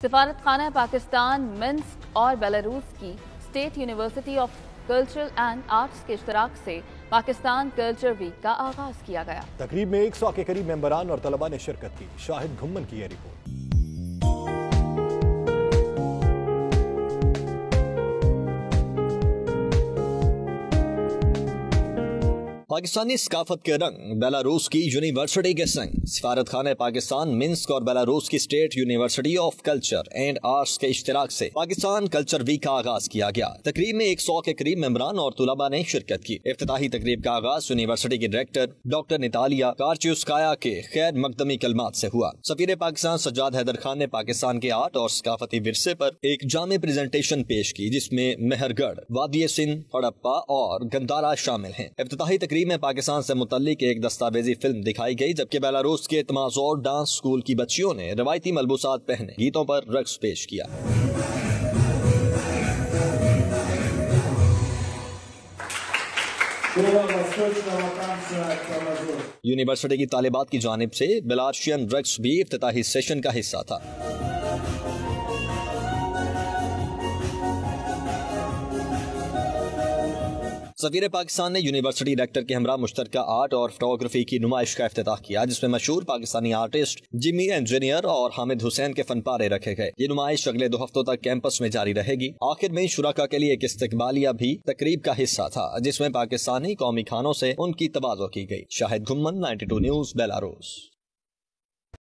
سفارت خانہ پاکستان منسک اور بیلاروس کی state university of cultural and arts کے اشتراک سے پاکستان کلچر ویک کا آغاز کیا گیا۔ تقریب میں 100 کے قریب ممبران اور طلباء نے شرکت کی۔ شاہد گھمن کی یہ رپورٹ۔ پاکستانی ثقافت کے رنگ بیلاروس کی یونیورسٹی کے سنگ سفارت خانہ پاکستان منسک اور بیلاروس کی state university of culture and arts کے اشتراک سے پاکستان کلچر ویک کا آغاز کیا گیا۔ تقریب میں 100 کے قریب ممبران اور طلباء نے شرکت کی۔ افتتاحی تقریب کا آغاز یونیورسٹی کی ڈائریکٹر ڈاکٹر نتالیا کارچیوسکایا کے خیر مقدمی کلمات سے ہوا۔ سفیر پاکستان سجاد حیدر خان نے پاکستان کے آرٹ اور ثقافتی ورثے پر ایک جامع پریزنٹیشن پیش کی، جس میں مہر گڑھ، وادی سندھ، ہڑپا اور گندھارا شامل ہیں۔ افتتاحی تقریب میں پاکستان سے متعلق ایک دستاویزی فلم دکھائی گئی، جبکہ بیلاروس کے تمازور ڈانس اسکول کی بچیوں نے روایتی ملبوسات پہنے گیتوں پر رقص پیش کیا۔ یونیورسٹی کی طالبات کی جانب سے بیلاروشین رقص بھی افتتاحی سیشن کا حصہ تھا۔ سفیر پاکستان نے یونیورسٹی ڈائریکٹر کے ہمراہ مشترکہ آرٹ اور فوٹوگرافی کی نمائش کا افتتاح کیا، جس میں مشہور پاکستانی آرٹسٹ جمی انجینئر اور حامد حسین کے فن پارے رکھے گئے۔ یہ نمائش اگلے 2 ہفتوں تک کیمپس میں جاری رہے گی۔ آخر میں شرکاء کے لیے ایک استقبالیہ بھی تقریب کا حصہ تھا، جس میں پاکستانی قومی کھانوں سے ان کی تواضع کی گئی۔ شاہد گھمن، 92 نیوز، بیلاروس۔